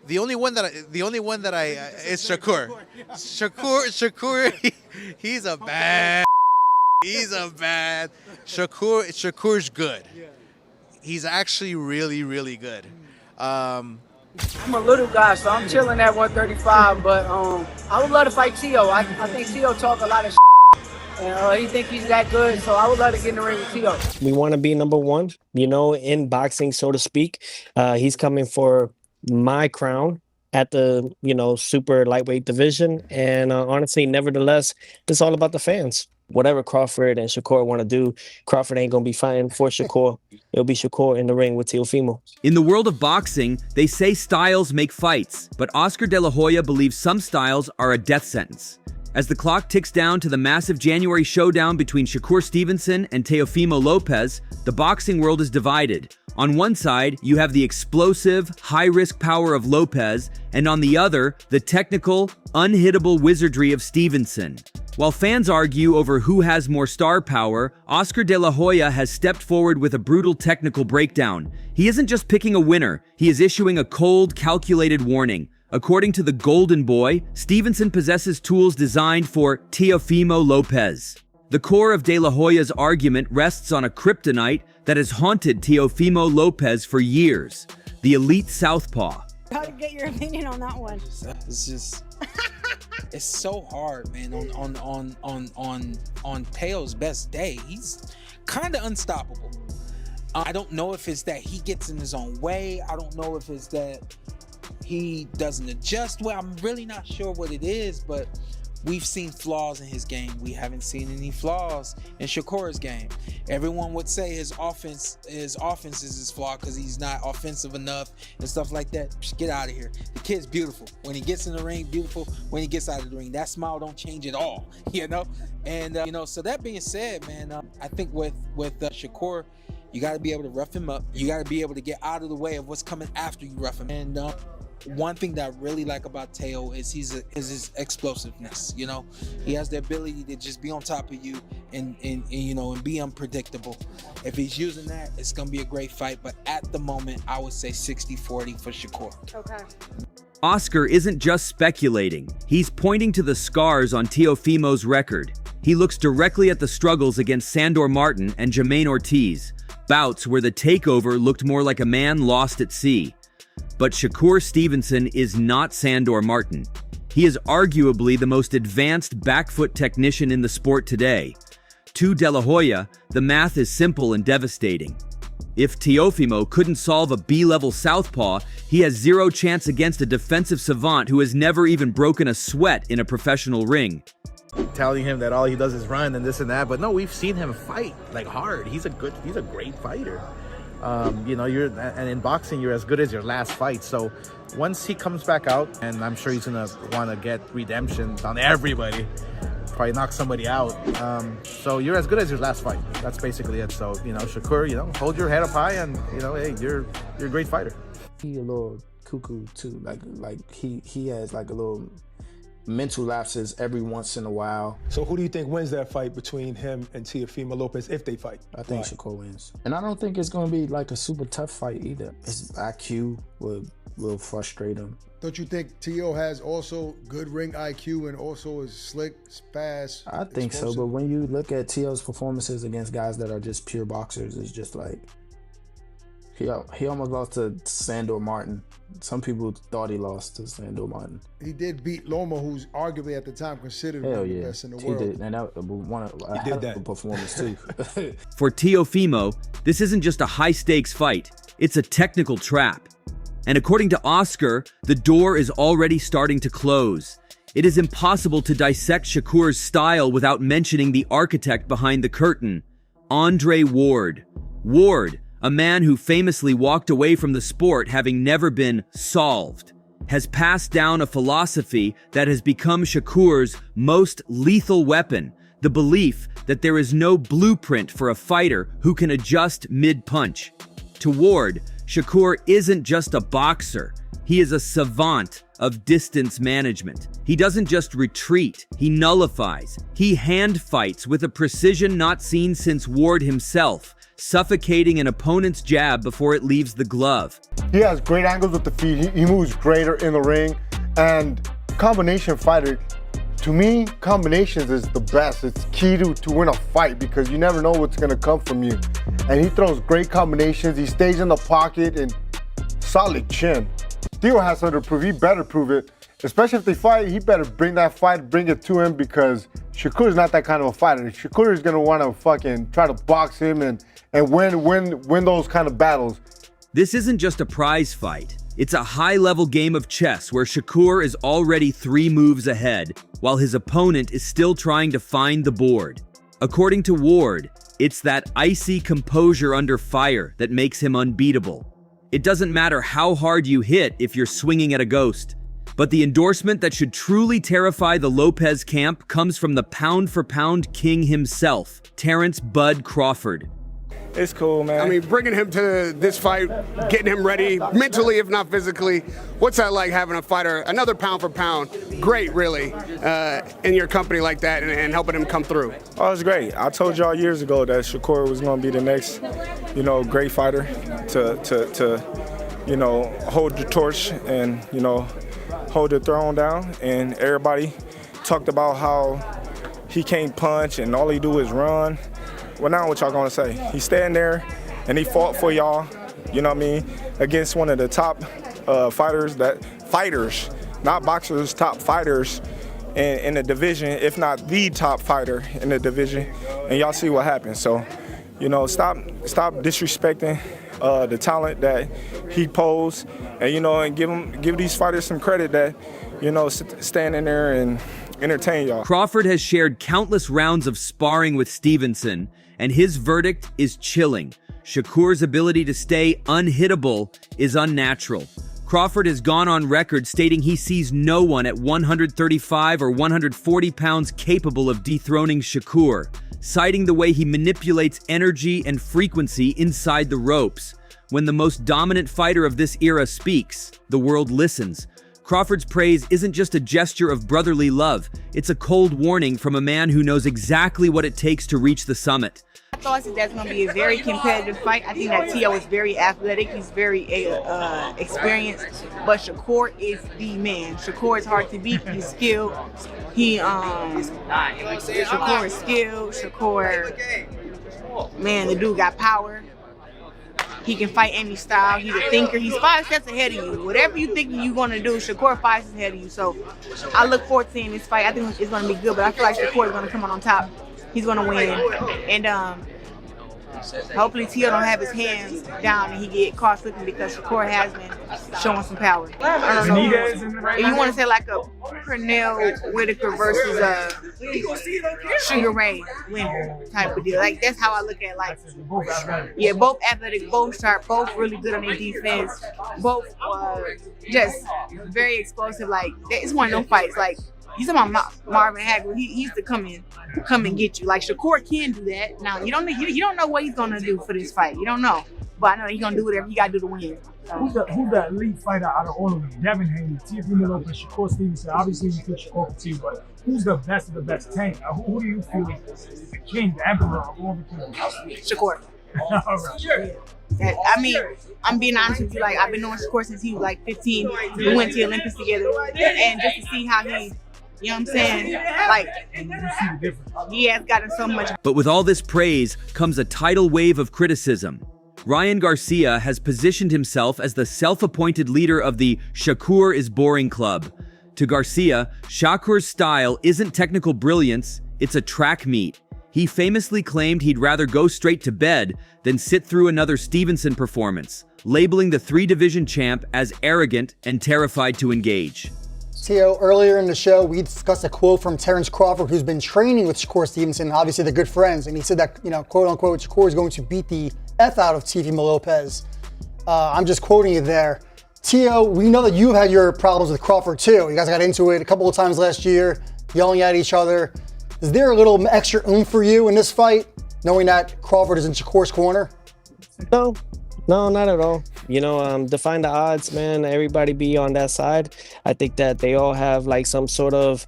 The only one that I is Shakur. Shakur, he's a bad. Shakur's good. He's actually really, really good. I'm a little guy, so I'm chilling at 135. But I would love to fight Teo. I think Teo talk a lot of and he think he's that good. So I would love to get in the ring with Teo. We want to be number one, in boxing, so to speak. He's coming for my crown at the, super lightweight division. And honestly, nevertheless, it's all about the fans. Whatever Crawford and Shakur want to do, Crawford ain't going to be fighting for Shakur. It'll be Shakur in the ring with Teofimo. In the world of boxing, they say styles make fights, but Oscar De La Hoya believes some styles are a death sentence. As the clock ticks down to the massive January showdown between Shakur Stevenson and Teofimo Lopez, the boxing world is divided. On one side, you have the explosive, high-risk power of Lopez, and on the other, the technical, unhittable wizardry of Stevenson. While fans argue over who has more star power, Oscar De La Hoya has stepped forward with a brutal technical breakdown. He isn't just picking a winner, he is issuing a cold, calculated warning. According to the Golden Boy, Stevenson possesses tools designed for Teofimo Lopez. The core of De La Hoya's argument rests on a kryptonite that has haunted Teofimo Lopez for years, the elite southpaw. How to get your opinion on that one? It's just, it's so hard, man. On Teo's best day, he's kind of unstoppable. I don't know if it's that he gets in his own way. I don't know if it's that he doesn't adjust well. I'm really not sure what it is, but we've seen flaws in his game. We haven't seen any flaws in Shakur's game. Everyone would say his offense is his flaw because he's not offensive enough and stuff like that. Just get out of here. The kid's beautiful. When he gets in the ring, beautiful. When he gets out of the ring, that smile don't change at all, And, so that being said, man, I think with Shakur, you got to be able to rough him up. You got to be able to get out of the way of what's coming after you rough him. And one thing that I really like about Teo is his explosiveness. He has the ability to just be on top of you and be unpredictable. If he's using that, it's gonna be a great fight. But at the moment, I would say 60-40 for Shakur. Okay. Oscar isn't just speculating. He's pointing to the scars on Teofimo's record. He looks directly at the struggles against Sandor Martin and Jermaine Ortiz, bouts where the takeover looked more like a man lost at sea. But Shakur Stevenson is not Sandor Martin. He is arguably the most advanced back foot technician in the sport today. To De La Hoya, the math is simple and devastating. If Teofimo couldn't solve a B-level southpaw, he has zero chance against a defensive savant who has never even broken a sweat in a professional ring. Telling him that all he does is run and this and that, but no, we've seen him fight hard. He's a great fighter. And in boxing, you're as good as your last fight. So once he comes back out, and I'm sure he's gonna want to get redemption on everybody, probably knock somebody out. So you're as good as your last fight. That's basically it. So Shakur, hold your head up high, and hey, you're a great fighter. He a little cuckoo too. Like he has like a little mental lapses every once in a while. So who do you think wins that fight between him and Teofimo Lopez if they fight? I think Shakur wins. And I don't think it's going to be like a super tough fight either. His IQ will frustrate him. Don't you think Teo has also good ring IQ and also is slick, fast? I think explosive? so, but when you look at Teo's performances against guys that are just pure boxers, it's just like he almost lost to Sandor Martin. Some people thought he lost to Sandor Martin. He did beat Loma, who's arguably at the time considered one of the best in the world. He did, and that was a hell of a performance too. For Teofimo, this isn't just a high-stakes fight, it's a technical trap. And according to Oscar, the door is already starting to close. It is impossible to dissect Shakur's style without mentioning the architect behind the curtain, Andre Ward. Ward, a man who famously walked away from the sport having never been solved, has passed down a philosophy that has become Shakur's most lethal weapon, the belief that there is no blueprint for a fighter who can adjust mid-punch. To Ward, Shakur isn't just a boxer, he is a savant of distance management. He doesn't just retreat, he nullifies. He hand fights with a precision not seen since Ward himself suffocating an opponent's jab before it leaves the glove. He has great angles with the feet. He moves greater in the ring. And combination fighter, to me, combinations is the best. It's key to win a fight because you never know what's going to come from you. And he throws great combinations. He stays in the pocket and solid chin. Theo has something to prove. He better prove it. Especially if they fight, he better bring that fight, bring it to him because Shakur's not that kind of a fighter. Shakur is going to want to fucking try to box him and win those kind of battles. This isn't just a prize fight. It's a high-level game of chess where Shakur is already 3 moves ahead, while his opponent is still trying to find the board. According to Ward, it's that icy composure under fire that makes him unbeatable. It doesn't matter how hard you hit if you're swinging at a ghost. But the endorsement that should truly terrify the Lopez camp comes from the pound-for-pound king himself, Terrence Bud Crawford. It's cool, man. I mean, bringing him to this fight, getting him ready, mentally if not physically, what's that like having a fighter, another pound for pound, great really, in your company like that and helping him come through? Oh, it's great. I told y'all years ago that Shakur was going to be the next, great fighter to hold the torch and, hold the throne down. And everybody talked about how he can't punch and all he do is run. Well, now what y'all gonna say? He stand there and he fought for y'all, against one of the top fighters, not boxers, top fighters in the division, if not the top fighter in the division. And y'all see what happened. So, stop disrespecting the talent that he posed, and and give these fighters some credit that standing there and entertain y'all. Crawford has shared countless rounds of sparring with Stevenson, and his verdict is chilling. Shakur's ability to stay unhittable is unnatural. Crawford has gone on record stating he sees no one at 135 or 140 pounds capable of dethroning Shakur, citing the way he manipulates energy and frequency inside the ropes. When the most dominant fighter of this era speaks, the world listens. Crawford's praise isn't just a gesture of brotherly love, it's a cold warning from a man who knows exactly what it takes to reach the summit. I thought that's going to be a very competitive fight. I think that Tio is very athletic. He's very experienced. But Shakur is the man. Shakur is hard to beat. He's skilled. Shakur is skilled. Shakur, man, the dude got power. He can fight any style. He's a thinker. He's 5 steps ahead of you. Whatever you think you're going to do, Shakur 5 steps ahead of you. So I look forward to seeing this fight. I think it's going to be good, but I feel like Shakur is going to come out on top. He's going to win. And hopefully Tio don't have his hands down and he get caught slipping because Shakur has been showing some power. I don't know. If you want to say like a Pernell Whitaker versus Sugar Ray winner type of deal. Like that's how I look at like, yeah, both athletic, both sharp, both really good on their defense, both just very explosive. Like it's one of them fights. Like you talking about Marvin Hagler, he used to come and get you. Like Shakur can do that. Now you don't know what he's gonna do for this fight. You don't know, but I know he's gonna do whatever he gotta do to win. Who's the elite fighter out of all of them? Devin Haney, Teofimo Lopez, Shakur Stevenson. Obviously, you pick Shakur for two, but who's the best of the best? Tank. Who do you feel is the king, the emperor of all the kings? Shakur. Sure. Yeah. I mean, I'm being honest with you. Like I've been knowing Shakur since he was like 15. We went to the Olympics together, and just to see how he. You know what I'm saying? Like, he has gotten so much. But with all this praise comes a tidal wave of criticism. Ryan Garcia has positioned himself as the self-appointed leader of the Shakur is Boring Club. To Garcia, Shakur's style isn't technical brilliance, it's a track meet. He famously claimed he'd rather go straight to bed than sit through another Stevenson performance, labeling the 3-division champ as arrogant and terrified to engage. Tio, earlier in the show, we discussed a quote from Terrence Crawford, who's been training with Shakur Stevenson. Obviously, they're good friends. And he said that, quote unquote, Shakur is going to beat the F out of Teofimo Lopez. I'm just quoting you there. Tio, we know that you've had your problems with Crawford too. You guys got into it a couple of times last year, yelling at each other. Is there a little extra oomph for you in this fight, knowing that Crawford is in Shakur's corner? No, No, not at all. Define the odds, man. Everybody be on that side. I think that they all have like some sort of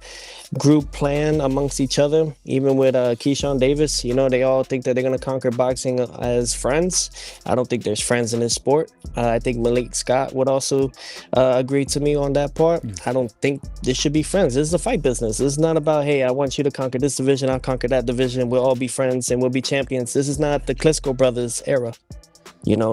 group plan amongst each other. Even with Keyshawn Davis, they all think that they're gonna conquer boxing as friends. I don't think there's friends in this sport. I think Malik Scott would also agree to me on that part. I don't think this should be friends. This is a fight business. It's not about, hey, I want you to conquer this division, I'll conquer that division. We'll all be friends and we'll be champions. This is not the Klitschko brothers era.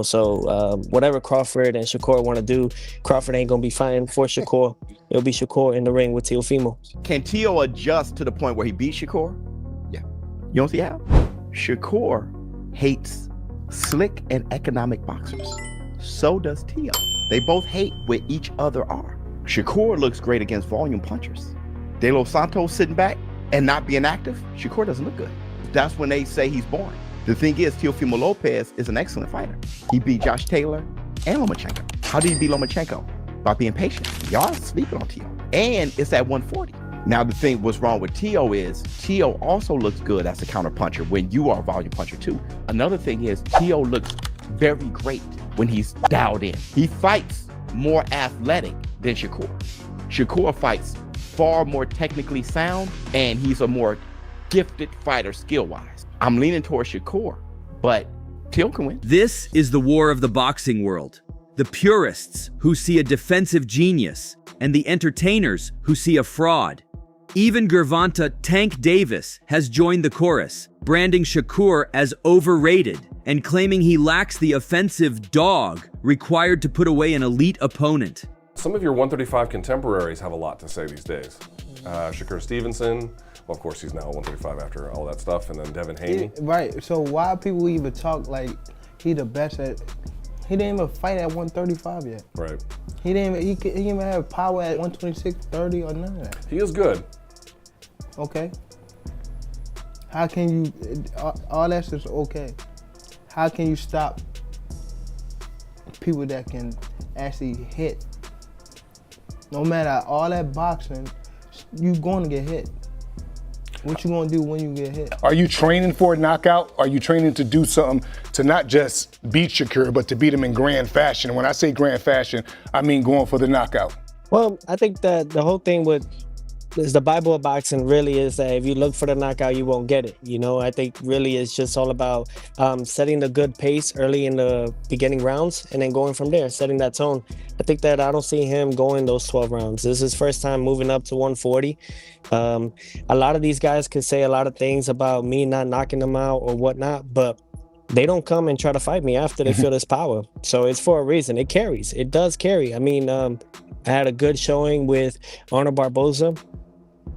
So whatever Crawford and Shakur want to do, Crawford ain't going to be fighting for Shakur. It'll be Shakur in the ring with Teofimo. Can Teo adjust to the point where he beats Shakur? Yeah. You don't see how? Shakur hates slick and economic boxers. So does Teo. They both hate where each other are. Shakur looks great against volume punchers. De Los Santos sitting back and not being active, Shakur doesn't look good. That's when they say he's boring. The thing is, Teofimo Lopez is an excellent fighter. He beat Josh Taylor and Lomachenko. How did he beat Lomachenko? By being patient. Y'all sleeping on Teo. And it's at 140. Now, the thing what's wrong with Teo is, Teo also looks good as a counter puncher when you are a volume puncher too. Another thing is, Teo looks very great when he's dialed in. He fights more athletic than Shakur. Shakur fights far more technically sound, and he's a more gifted fighter skill-wise. I'm leaning towards Shakur, but Teo can win. This is the war of the boxing world. The purists who see a defensive genius, and the entertainers who see a fraud. Even Gervonta Tank Davis has joined the chorus, branding Shakur as overrated and claiming he lacks the offensive dog required to put away an elite opponent. Some of your 135 contemporaries have a lot to say these days. Shakur Stevenson, well, of course he's now 135 after all that stuff, and then Devin Haney. Right, so why people even talk like he the best at, he didn't even fight at 135 yet. Right. He didn't even have power at 126, 30 or none of that. He is good. Okay. How can you, all that's just okay. How can you stop people that can actually hit? No matter all that boxing, you going to get hit. What you gonna do when you get hit? Are you training for a knockout? Are you training to do something to not just beat Shakur, but to beat him in grand fashion? When I say grand fashion, I mean going for the knockout. Well, I think that the whole thing with the Bible of boxing really is that if you look for the knockout, you won't get it. I think really it's just all about setting the good pace early in the beginning rounds and then going from there, setting that tone. I think that I don't see him going those 12 rounds. This is his first time moving up to 140. A lot of these guys could say a lot of things about me not knocking them out or whatnot, but they don't come and try to fight me after they feel this power. So it's for a reason. It carries. It does carry. I mean, I had a good showing with Arnold Barboza.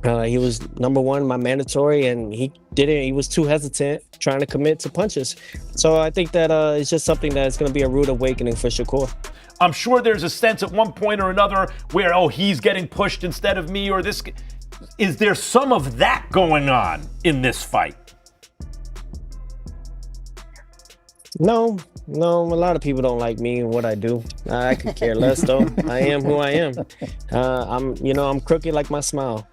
He was #1, my mandatory, and he didn't. He was too hesitant trying to commit to punches. So I think that it's just something that's going to be a rude awakening for Shakur. I'm sure there's a sense at one point or another where, he's getting pushed instead of me, or this. Is there some of that going on in this fight? No, a lot of people don't like me and what I do. I could care less though. I am who I am. I'm crooked like my smile.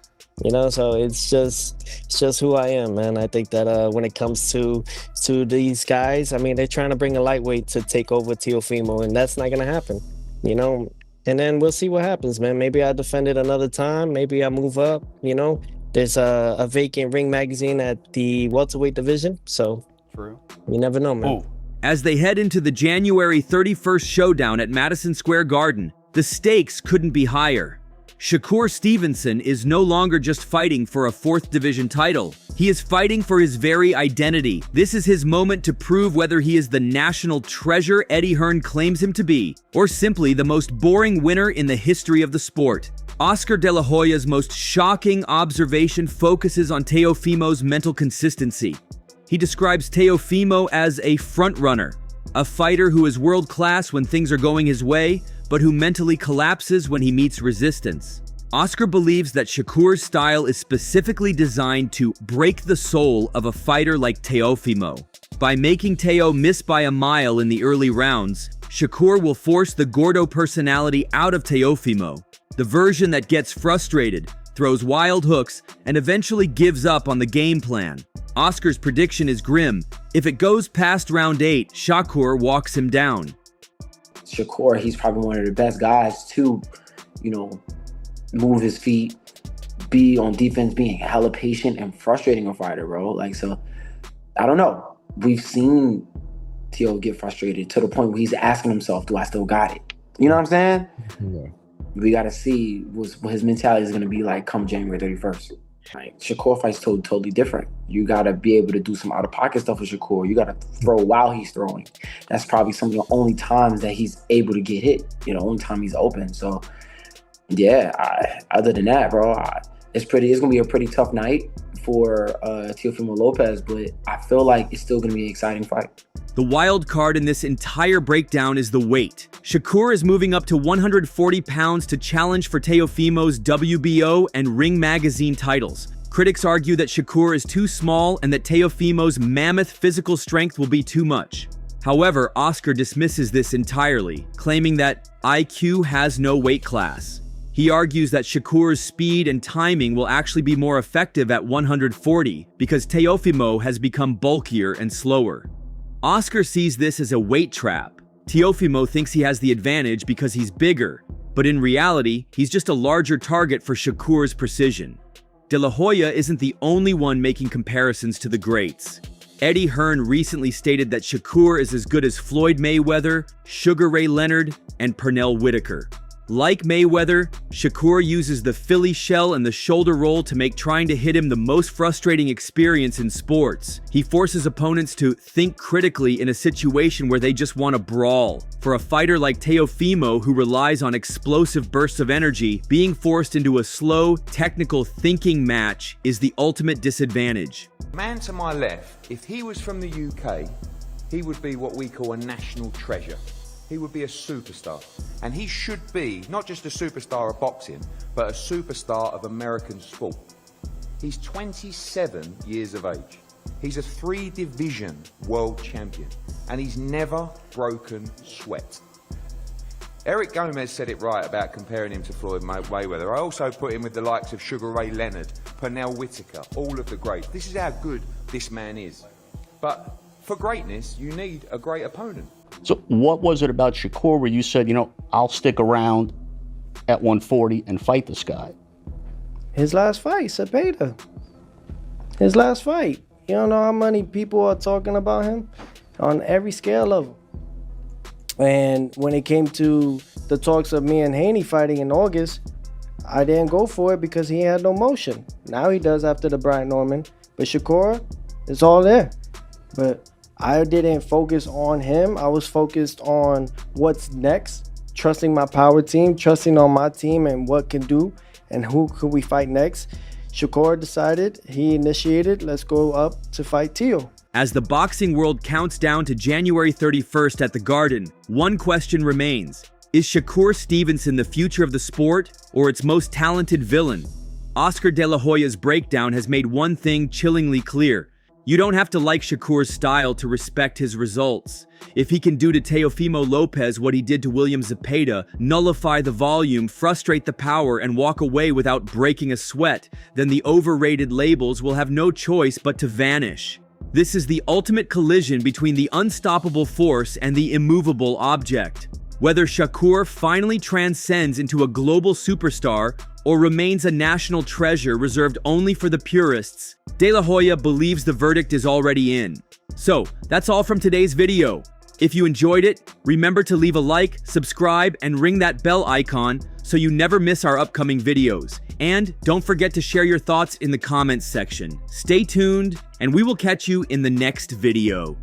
So it's just who I am, man. I think that when it comes to these guys, I mean, they're trying to bring a lightweight to take over Teofimo, and that's not gonna happen. And then we'll see what happens, man. Maybe I defend it another time. Maybe I move up. There's a vacant Ring magazine at the welterweight division, so true. You never know, man. Ooh. As they head into the January 31st showdown at Madison Square Garden, the stakes couldn't be higher. Shakur Stevenson is no longer just fighting for a 4th division title. He is fighting for his very identity. This is his moment to prove whether he is the national treasure Eddie Hearn claims him to be, or simply the most boring winner in the history of the sport. Oscar De La Hoya's most shocking observation focuses on Teofimo's mental consistency. He describes Teofimo as a front-runner, a fighter who is world-class when things are going his way, but who mentally collapses when he meets resistance. Oscar believes that Shakur's style is specifically designed to break the soul of a fighter like Teofimo. By making Teo miss by a mile in the early rounds, Shakur will force the Gordo personality out of Teofimo, the version that gets frustrated, throws wild hooks, and eventually gives up on the game plan. Oscar's prediction is grim. If it goes past round 8, Shakur walks him down. Shakur, he's probably one of the best guys to, you know, move his feet, be on defense, being hella patient and frustrating a fighter, bro. Like, so, I don't know. We've seen Teo get frustrated to the point where he's asking himself, do I still got it? You know what I'm saying? Yeah. We got to see what his mentality is going to be like come January 31st. Like, Shakur fights totally different. You got to be able to do some out-of-pocket stuff with Shakur. You got to throw while he's throwing. That's probably some of the only times that he's able to get hit. You know, only time he's open. So, yeah, other than that, bro, it's going to be a pretty tough night for Teofimo Lopez, but I feel like it's still going to be an exciting fight. The wild card in this entire breakdown is the weight. Shakur is moving up to 140 pounds to challenge for Teofimo's WBO and Ring Magazine titles. Critics argue that Shakur is too small and that Teofimo's mammoth physical strength will be too much. However, Oscar dismisses this entirely, claiming that IQ has no weight class. He argues that Shakur's speed and timing will actually be more effective at 140 because Teofimo has become bulkier and slower. Oscar sees this as a weight trap. Teofimo thinks he has the advantage because he's bigger, but in reality, he's just a larger target for Shakur's precision. De La Hoya isn't the only one making comparisons to the greats. Eddie Hearn recently stated that Shakur is as good as Floyd Mayweather, Sugar Ray Leonard, and Pernell Whitaker. Like Mayweather, Shakur uses the Philly shell and the shoulder roll to make trying to hit him the most frustrating experience in sports. He forces opponents to think critically in a situation where they just want to brawl. For a fighter like Teofimo, who relies on explosive bursts of energy, being forced into a slow, technical thinking match is the ultimate disadvantage. Man to my left, if he was from the UK, he would be what we call a national treasure. He would be a superstar. And he should be not just a superstar of boxing, but a superstar of American sport. He's 27 years of age. He's a 3-division world champion, and he's never broken sweat. Eric Gomez said it right about comparing him to Floyd Mayweather. I also put him with the likes of Sugar Ray Leonard, Pernell Whitaker, all of the greats. This is how good this man is. But for greatness, you need a great opponent. So what was it about Shakur where you said, you know, I'll stick around at 140 and fight this guy? His last fight, Cepeda. His last fight. You don't know how many people are talking about him on every scale of him. And when it came to the talks of me and Haney fighting in August, I didn't go for it because he had no motion. Now he does after the Brian Norman. But Shakur, it's all there. But I didn't focus on him. I was focused on what's next, trusting my power team, trusting on my team and what can do and who could we fight next. Shakur decided, he initiated, let's go up to fight Teo. As the boxing world counts down to January 31st at the Garden, one question remains. Is Shakur Stevenson the future of the sport or its most talented villain? Oscar De La Hoya's breakdown has made one thing chillingly clear. You don't have to like Shakur's style to respect his results. If he can do to Teofimo Lopez what he did to William Zepeda, nullify the volume, frustrate the power, and walk away without breaking a sweat, then the overrated labels will have no choice but to vanish. This is the ultimate collision between the unstoppable force and the immovable object. Whether Shakur finally transcends into a global superstar or remains a national treasure reserved only for the purists, De La Hoya believes the verdict is already in. So, that's all from today's video. If you enjoyed it, remember to leave a like, subscribe, and ring that bell icon so you never miss our upcoming videos. And don't forget to share your thoughts in the comments section. Stay tuned, and we will catch you in the next video.